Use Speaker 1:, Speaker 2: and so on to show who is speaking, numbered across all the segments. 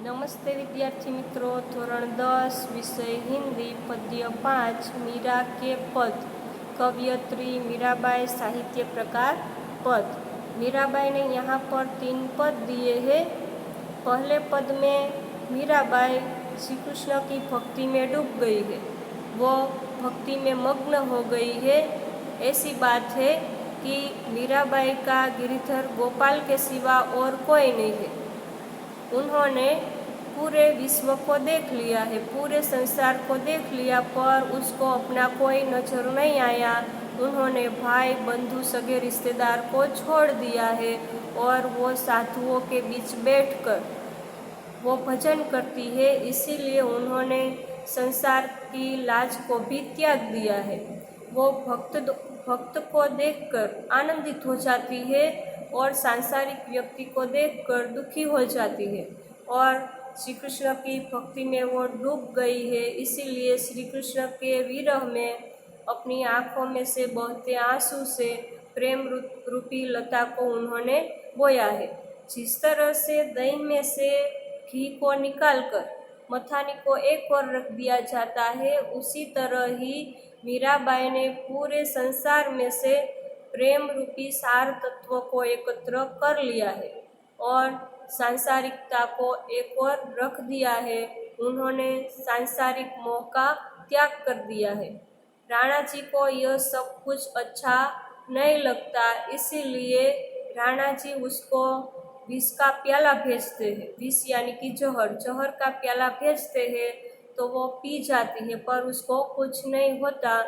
Speaker 1: नमस्ते विद्यार्थी मित्रों, धोरण 10 विषय हिंदी पद्य 5 मीरा के पद। कवयित्री मीराबाई, साहित्य प्रकार पद। मीराबाई ने यहाँ पर 3 पद दिए हैं। पहले पद में मीराबाई श्री कृष्ण की भक्ति में डूब गई है, वो भक्ति में मग्न हो गई है। ऐसी बात है कि मीराबाई का गिरिधर गोपाल के सिवा और कोई नहीं है। उन्होंने पूरे विश्व को देख लिया है, पूरे संसार को देख लिया, पर उसको अपना कोई नजर नहीं आया। उन्होंने भाई बंधु सगे रिश्तेदार को छोड़ दिया है और वो साधुओं के बीच बैठकर वो भजन करती है। इसीलिए उन्होंने संसार की लाज को भी त्याग दिया है। वो भक्त को देखकर आनंदित हो जाती है और सांसारिक व्यक्ति को देखकर दुखी हो जाती है, और श्री कृष्ण की भक्ति में वो डूब गई है। इसीलिए श्री कृष्ण के विरह में अपनी आँखों में से बहते आंसू से प्रेम रूपी लता को उन्होंने बोया है। जिस तरह से दही में से घी को निकालकर मथानी को एक ओर रख दिया जाता है, उसी तरह ही मीराबाई ने पूरे संसार में से प्रेम रूपी सार तत्व को एकत्र कर लिया है और सांसारिकता को एक ओर रख दिया है। उन्होंने सांसारिक मोह का त्याग कर दिया है। राणा जी को यह सब कुछ अच्छा नहीं लगता, इसीलिए राणा जी उसको विष का प्याला भेजते हैं। विष यानी कि जहर का प्याला भेजते हैं, तो वो पी जाती है, पर उसको कुछ नहीं होता।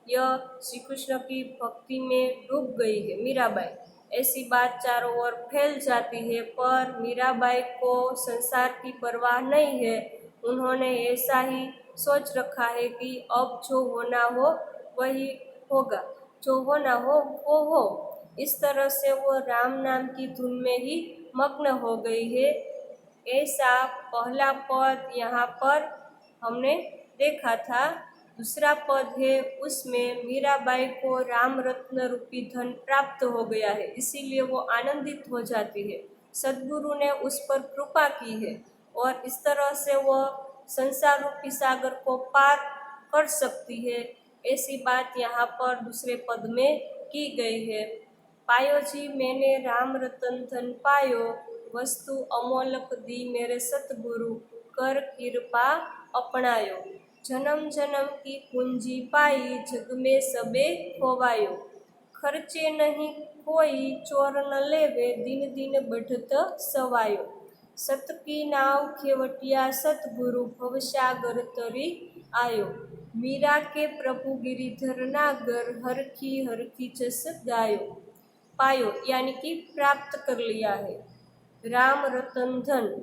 Speaker 1: यह श्री कृष्ण की भक्ति में डूब गई है मीराबाई। ऐसी बात चारों ओर फैल जाती है, पर मीराबाई को संसार की परवाह नहीं है। उन्होंने ऐसा ही सोच रखा है कि अब जो होना हो वही होगा, जो होना हो वो हो। इस तरह से वो राम नाम की धुन में ही मग्न हो गई है। ऐसा पहला पद यहाँ पर हमने देखा था। दूसरा पद है, उसमें मीराबाई को राम रत्न रूपी धन प्राप्त हो गया है, इसीलिए वो आनंदित हो जाती है। सद्गुरु ने उस पर कृपा की है और इस तरह से वो संसार रूपी सागर को पार कर सकती है। ऐसी बात यहाँ पर दूसरे पद में की गई है। पायो जी मैंने राम रतन धन पायो, वस्तु अमोलक दी मेरे सतगुरु, कर कृपा अपनायो। जन्म जन्म की पूंजी पाई, जग में सबे खोवायो। खर्चे नहीं कोई चोर न लेवे, दिन दिन बढ़त सवायो। सत की नाव खेवटिया सतगुरु, भवसागर तरी आयो। मीरा के प्रभु गिरिधर नागर, हर की जस गायो। पायो यानी कि प्राप्त कर लिया है। राम रतन धन,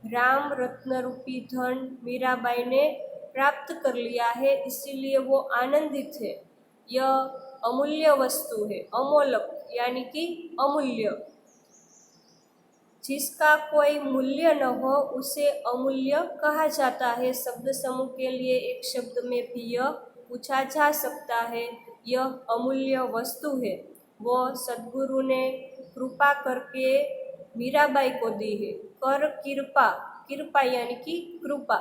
Speaker 1: राम रत्न रूपी धन मीराबाई ने प्राप्त कर लिया है, इसीलिए वो आनंदित है। यह अमूल्य वस्तु है। अमोलक यानी कि अमूल्य, जिसका कोई मूल्य न हो उसे अमूल्य कहा जाता है। शब्द समूह के लिए एक शब्द में भी यह पूछा जा सकता है। यह अमूल्य वस्तु है, वो सद्गुरु ने कृपा करके मीराबाई को दी है। कर कृपा, कृपा यानी कि कृपा,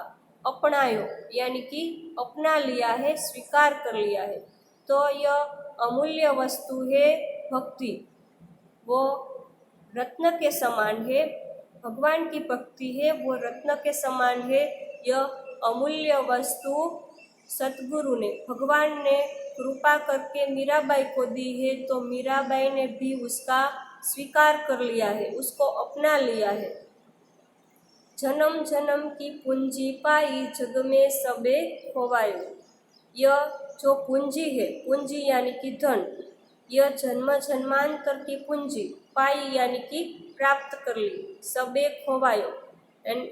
Speaker 1: अपनायो यानी कि अपना लिया है, स्वीकार कर लिया है। तो यह अमूल्य वस्तु है भक्ति, वो रत्न के समान है। भगवान की भक्ति है, वो रत्न के समान है। यह अमूल्य वस्तु सतगुरु ने, भगवान ने कृपा करके मीराबाई को दी है, तो मीराबाई ने भी उसका स्वीकार कर लिया है, उसको अपना लिया है। जन्म जन्म की पूंजी पाई, जग में सबे खोवायो। यह जो पूंजी है, पूंजी यानी कि धन, यह जन्म जन्मांतर की पूंजी पाई यानी कि प्राप्त कर ली। सबे खोवायो,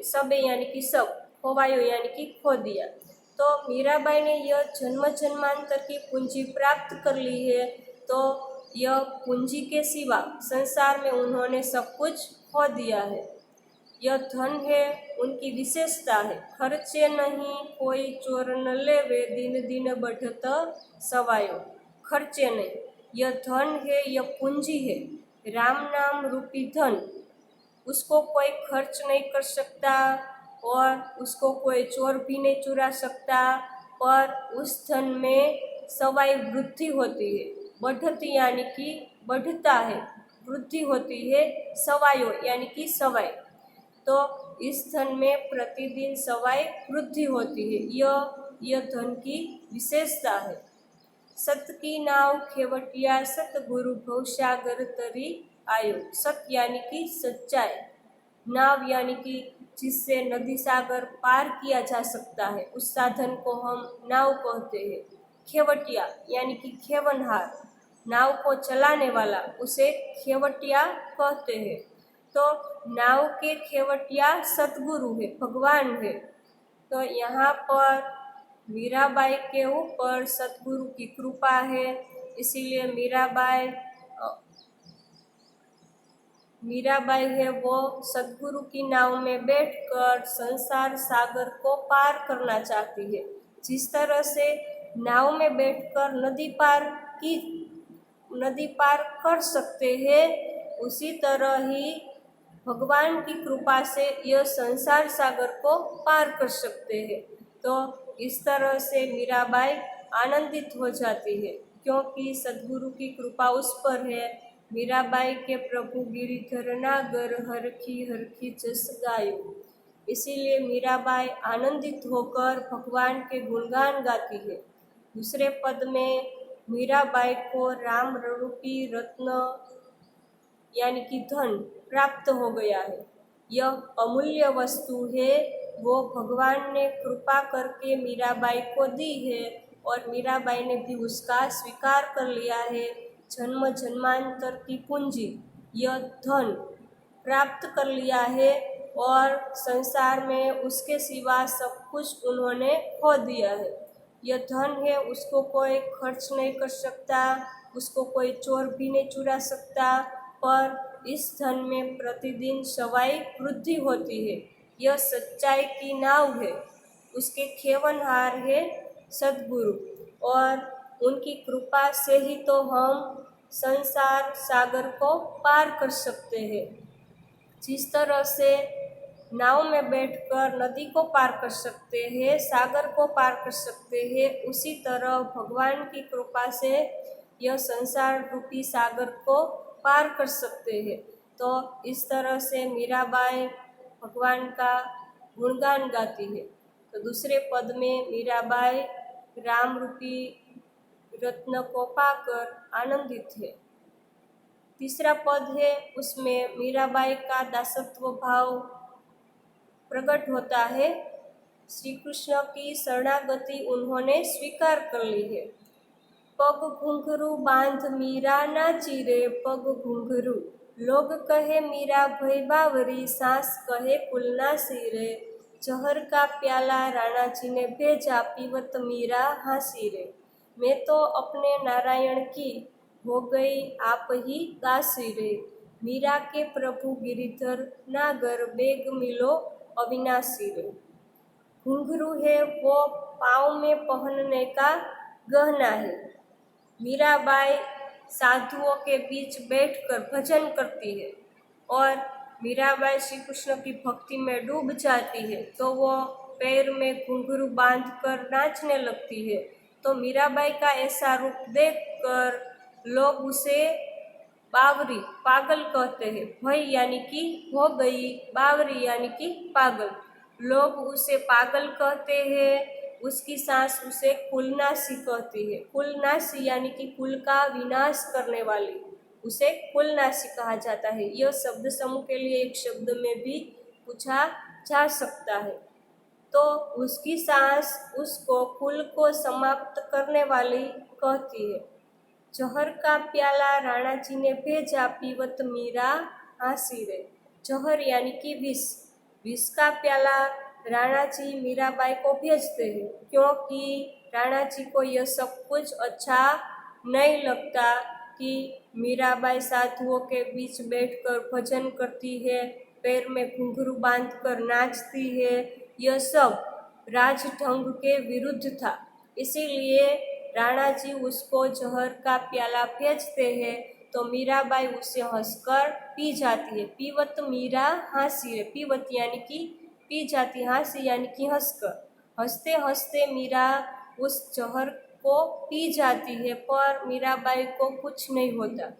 Speaker 1: सबे यानी कि सब, खोवायो यानी कि खो दिया। तो मीराबाई ने यह जन्म जन्मांतर की पूंजी प्राप्त कर ली है, तो यह पूंजी के सिवा संसार में उन्होंने सब कुछ खो दिया है। यह धन है, उनकी विशेषता है। खर्चे नहीं कोई चोर न लेवे, दिन दिन बढ़त सवायो। खर्चे नहीं, यह धन है, यह पूंजी है, राम नाम रूपी धन। उसको कोई खर्च नहीं कर सकता, और उसको कोई चोर भी नहीं चुरा सकता, पर उस धन में सवाई वृद्धि होती है। बढ़ती यानी कि बढ़ता है, वृद्धि होती है सवायों यानी कि सवाई। तो इस धन में प्रतिदिन सवाई वृद्धि होती है, यह धन की विशेषता है। सत की नाव खेवटिया सतगुरु भवसागर तरी आयो। सत यानी कि सच्चाई, नाव यानी कि जिससे नदी सागर पार किया जा सकता है, उस साधन को हम नाव कहते हैं। खेवटिया यानी कि खेवनहार, नाव को चलाने वाला, उसे खेवटिया कहते हैं। तो नाव के खेवटिया सतगुरु है, भगवान है। तो यहाँ पर मीराबाई के ऊपर सतगुरु की कृपा है, इसीलिए मीराबाई है वो सतगुरु की नाव में बैठकर संसार सागर को पार करना चाहती है। जिस तरह से नाव में बैठकर नदी पार कर सकते हैं, उसी तरह ही भगवान की कृपा से यह संसार सागर को पार कर सकते हैं। तो इस तरह से मीराबाई आनंदित हो जाती है, क्योंकि सद्गुरु की कृपा उस पर है। मीराबाई के प्रभु गिरिधर नागर हरखी हरखी जस गायो। इसीलिए मीराबाई आनंदित होकर भगवान के गुणगान गाती है। दूसरे पद में मीराबाई को राम रूपी रत्न यानी कि धन प्राप्त हो गया है। यह अमूल्य वस्तु है, वो भगवान ने कृपा करके मीराबाई को दी है और मीराबाई ने भी उसका स्वीकार कर लिया है। जन्म जन्मांतर की पूंजी, यह धन प्राप्त कर लिया है और संसार में उसके सिवा सब कुछ उन्होंने खो दिया है। यह धन है, उसको कोई खर्च नहीं कर सकता, उसको कोई चोर भी नहीं चुरा सकता, पर इस धन में प्रतिदिन सवाई वृद्धि होती है। यह सच्चाई की नाव है, उसके खेवनहार है सद्गुरु, और उनकी कृपा से ही तो हम संसार सागर को पार कर सकते हैं। जिस तरह से नाव में बैठकर नदी को पार कर सकते हैं, सागर को पार कर सकते हैं, उसी तरह भगवान की कृपा से यह संसार रूपी सागर को पार कर सकते हैं। तो इस तरह से मीराबाई भगवान का गुणगान गाती है। तो दूसरे पद में मीराबाई राम रूपी रत्न को पाकर आनंदित है। तीसरा पद है, उसमें मीराबाई का दासत्व भाव प्रकट होता है। श्री कृष्ण की शरणागति उन्होंने स्वीकार कर ली है। पग घुंघरू बांध मीरा नाची रे, पग घुंघरू लोग कहे मीरा भई बावरी, सांस कहे कुलनासी रे, जहर का प्याला राणा जी ने भेजा, पीवत मीरा हंसी रे, मैं तो अपने नारायण की हो गई आप ही दासी रे, मीरा के प्रभु गिरिधर नागर, बेग मिलो अविनाशी रे। घुंघरू है वो पाँव में पहनने का गहना है। मीराबाई साधुओं के बीच बैठकर भजन करती है और मीराबाई श्री कृष्ण की भक्ति में डूब जाती है, तो वो पैर में घुंघरू बांधकर नाचने लगती है। तो मीराबाई का ऐसा रूप देखकर लोग उसे बावरी, पागल कहते हैं। भई यानी कि हो गई, बावरी यानी कि पागल, लोग उसे पागल कहते हैं। उसकी सांस उसे कुलनाशी कहती है। कुलनाशी यानी कि कुल का विनाश करने वाली, उसे कुलनाशी कहा जाता है। यह शब्द समूह के लिए एक शब्द में भी पूछा जा सकता है। तो उसकी सांस उसको कुल को समाप्त करने वाली कहती है। जहर का प्याला राणा जी ने भेजा, पीवत मीरा हंसी रे। जहर यानी कि विष, विष का प्याला राणा जी मीराबाई को भेजते हैं, क्योंकि राणा जी को यह सब कुछ अच्छा नहीं लगता कि मीराबाई साधुओं के बीच बैठकर भजन करती है, पैर में घुंघरू बांधकर नाचती है। यह सब राजढंग के विरुद्ध था, इसीलिए राणा जी उसको जहर का प्याला भेजते हैं, तो मीराबाई उसे हंसकर पी जाती है। पीवत मीरा हंसी है, पीवत यानी कि पी जाती हाँसी यानी कि हंसकर। हंसते हंसते मीरा उस जहर को पी जाती है, पर मीराबाई को कुछ नहीं होता।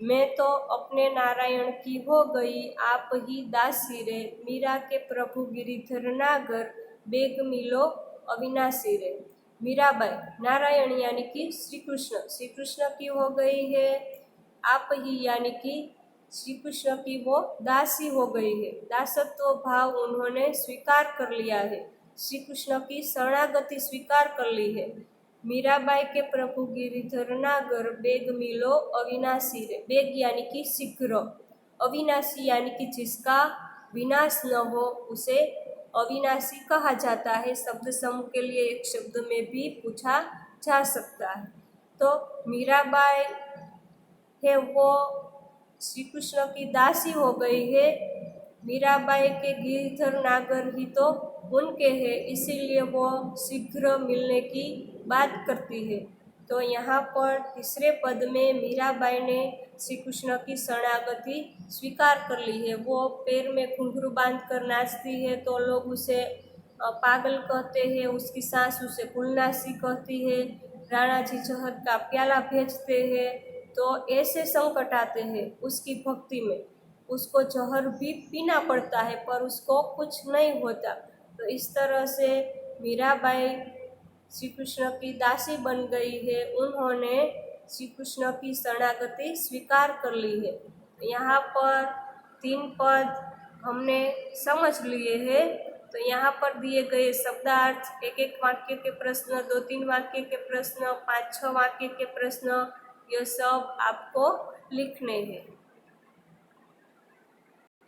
Speaker 1: मैं तो अपने नारायण की हो गई, आप ही दासी रे, मीरा के प्रभु गिरिधर नागर, बेग मिलो अविनाशी रे। मीराबाई नारायण यानी कि श्री कृष्ण की हो गई है, आप ही यानी कि श्री कृष्ण की वो दासी हो गई है। दासत्व भाव उन्होंने स्वीकार कर लिया है, श्री कृष्ण की शरणागति स्वीकार कर ली है। मीराबाई के प्रभु गिरिधर नागर, बेग मिलो अविनाशी रे। बेग यानी कि शीघ्र, अविनाशी यानी कि जिसका विनाश न हो उसे अविनाशी कहा जाता है। शब्द समूह के लिए एक शब्द में भी पूछा जा सकता है। तो मीराबाई है वो श्री कृष्ण की दासी हो गई है। मीराबाई के गिरधर नागर ही तो उनके हैं, इसीलिए वो शीघ्र मिलने की बात करती है। तो यहाँ पर तीसरे पद में मीराबाई ने श्री कृष्ण की शरणागति स्वीकार कर ली है। वो पैर में घुंघरू बांध कर नाचती है तो लोग उसे पागल कहते हैं, उसकी सास उसे कुलनासी कहती है। राणा जी जहर का प्याला भेजते हैं, तो ऐसे संकट आते हैं उसकी भक्ति में, उसको जहर भी पीना पड़ता है पर उसको कुछ नहीं होता। तो इस तरह से मीराबाई श्री कृष्ण की दासी बन गई है, उन्होंने श्री कृष्ण की शरणागति स्वीकार कर ली है। यहाँ पर 3 पद हमने समझ लिए हैं। तो यहाँ पर दिए गए शब्दार्थ, एक एक वाक्य के प्रश्न, 2-3 वाक्य के प्रश्न, 5-6 वाक्य के प्रश्न, ये सब आपको लिखने हैं।